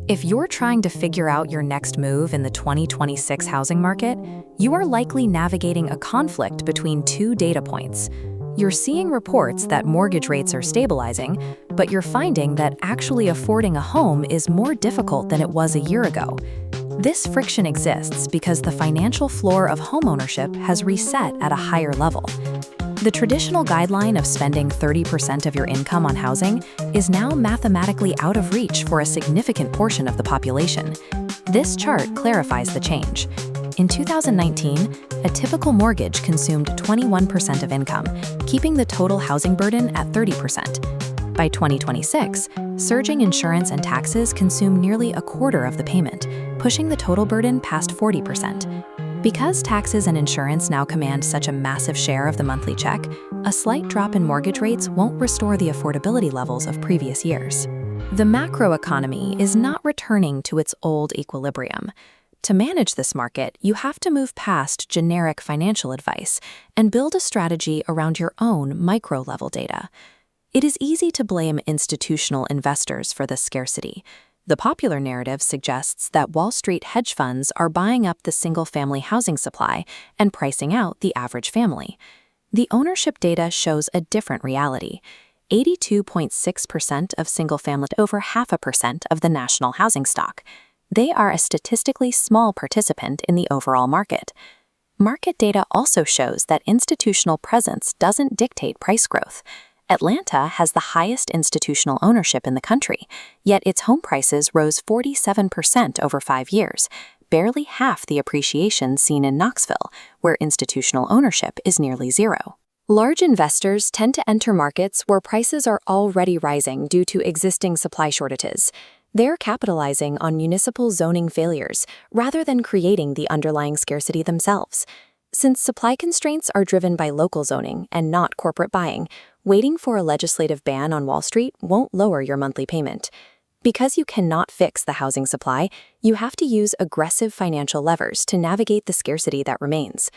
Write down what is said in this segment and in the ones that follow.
If you're trying to figure out your next move in the 2026 housing market, you are likely navigating a conflict between two data points. You're seeing reports that mortgage rates are stabilizing, but you're finding that actually affording a home is more difficult than it was a year ago. This friction exists because the financial floor of homeownership has reset at a higher level. The traditional guideline of spending 30% of your income on housing is now mathematically out of reach for a significant portion of the population. This chart clarifies the change. In 2019, a typical mortgage consumed 21% of income, keeping the total housing burden at 30%. By 2026, surging insurance and taxes consume nearly a quarter of the payment, pushing the total burden past 40%. Because taxes and insurance now command such a massive share of the monthly check, a slight drop in mortgage rates won't restore the affordability levels of previous years. The macroeconomy is not returning to its old equilibrium. To manage this market, you have to move past generic financial advice and build a strategy around your own micro-level data. It is easy to blame institutional investors for this scarcity. The popular narrative suggests that Wall Street hedge funds are buying up the single-family housing supply and pricing out the average family. The ownership data shows a different reality. 82.6% of single-family, over 0.5% of the national housing stock. They are a statistically small participant in the overall market. Market data also shows that institutional presence doesn't dictate price growth. Atlanta has the highest institutional ownership in the country, yet its home prices rose 47% over 5 years, barely half the appreciation seen in Knoxville, where institutional ownership is nearly zero. Large investors tend to enter markets where prices are already rising due to existing supply shortages. They're capitalizing on municipal zoning failures rather than creating the underlying scarcity themselves. Since supply constraints are driven by local zoning and not corporate buying, waiting for a legislative ban on Wall Street won't lower your monthly payment. Because you cannot fix the housing supply, you have to use aggressive financial levers to navigate the scarcity that remains.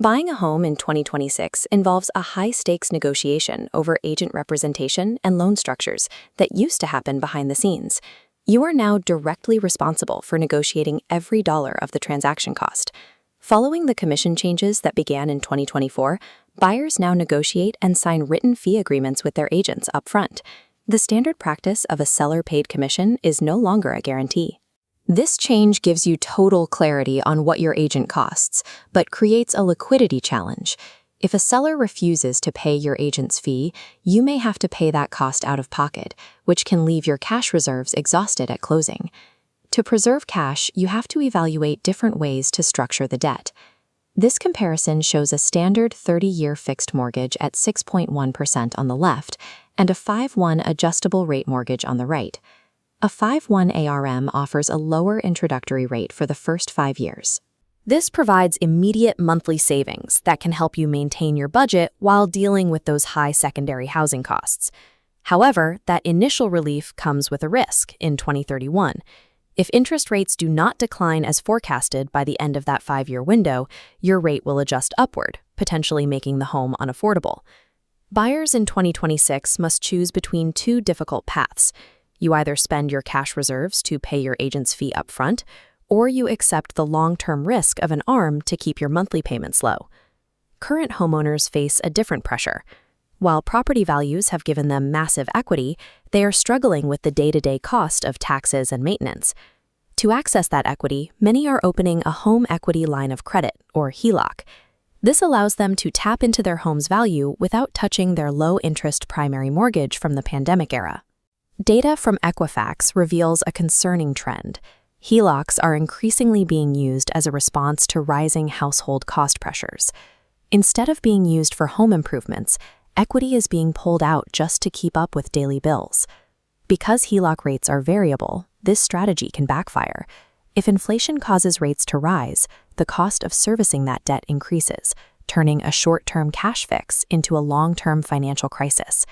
Buying a home in 2026 involves a high-stakes negotiation over agent representation and loan structures that used to happen behind the scenes. You are now directly responsible for negotiating every dollar of the transaction cost. Following the commission changes that began in 2024, buyers now negotiate and sign written fee agreements with their agents upfront. The standard practice of a seller-paid commission is no longer a guarantee. This change gives you total clarity on what your agent costs, but creates a liquidity challenge. If a seller refuses to pay your agent's fee, you may have to pay that cost out of pocket, which can leave your cash reserves exhausted at closing. To preserve cash, you have to evaluate different ways to structure the debt. This comparison shows a standard 30-year fixed mortgage at 6.1% on the left and a 5/1 adjustable rate mortgage on the right. A 5/1 ARM offers a lower introductory rate for the first 5 years. This provides immediate monthly savings that can help you maintain your budget while dealing with those high secondary housing costs. However, that initial relief comes with a risk in 2031. If interest rates do not decline as forecasted by the end of that 5-year window, your rate will adjust upward, potentially making the home unaffordable. Buyers in 2026 must choose between two difficult paths. You either spend your cash reserves to pay your agent's fee upfront, or you accept the long-term risk of an ARM to keep your monthly payments low. Current homeowners face a different pressure. While property values have given them massive equity, they are struggling with the day-to-day cost of taxes and maintenance. To access that equity, many are opening a home equity line of credit, or HELOC. This allows them to tap into their home's value without touching their low-interest primary mortgage from the pandemic era. Data from Equifax reveals a concerning trend. HELOCs are increasingly being used as a response to rising household cost pressures. Instead of being used for home improvements, equity is being pulled out just to keep up with daily bills. Because HELOC rates are variable, this strategy can backfire. If inflation causes rates to rise, the cost of servicing that debt increases, turning a short-term cash fix into a long-term financial crisis.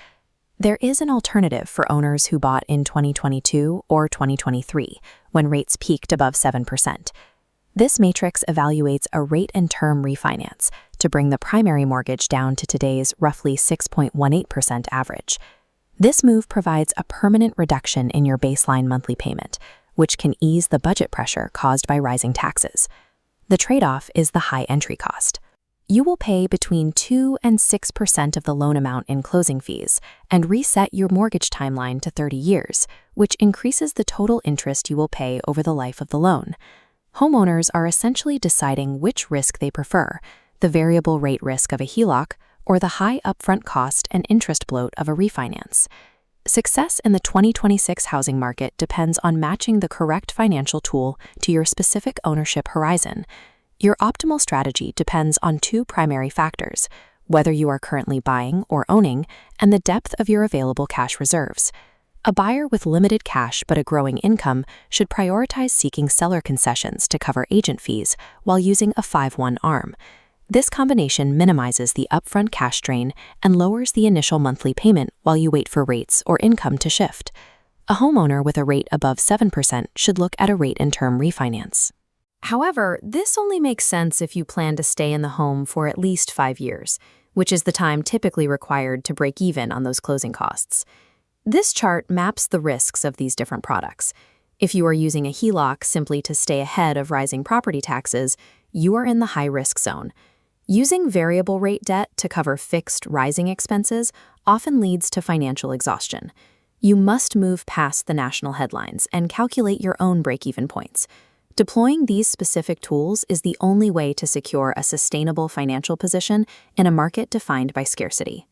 There is an alternative for owners who bought in 2022 or 2023, when rates peaked above 7%. This matrix evaluates a rate and term refinance to bring the primary mortgage down to today's roughly 6.18% average. This move provides a permanent reduction in your baseline monthly payment, which can ease the budget pressure caused by rising taxes. The trade-off is the high entry cost. You will pay between 2 and 6% of the loan amount in closing fees and reset your mortgage timeline to 30 years, which increases the total interest you will pay over the life of the loan. Homeowners are essentially deciding which risk they prefer, the variable rate risk of a HELOC or the high upfront cost and interest bloat of a refinance. Success in the 2026 housing market depends on matching the correct financial tool to your specific ownership horizon. Your optimal strategy depends on two primary factors: whether you are currently buying or owning, and the depth of your available cash reserves. A buyer with limited cash but a growing income should prioritize seeking seller concessions to cover agent fees while using a 5-1 arm. This combination minimizes the upfront cash drain and lowers the initial monthly payment while you wait for rates or income to shift. A homeowner with a rate above 7% should look at a rate and term refinance. However, this only makes sense if you plan to stay in the home for at least 5 years, which is the time typically required to break even on those closing costs. This chart maps the risks of these different products. If you are using a HELOC simply to stay ahead of rising property taxes, you are in the high-risk zone. Using variable rate debt to cover fixed rising expenses often leads to financial exhaustion. You must move past the national headlines and calculate your own break-even points. Deploying these specific tools is the only way to secure a sustainable financial position in a market defined by scarcity.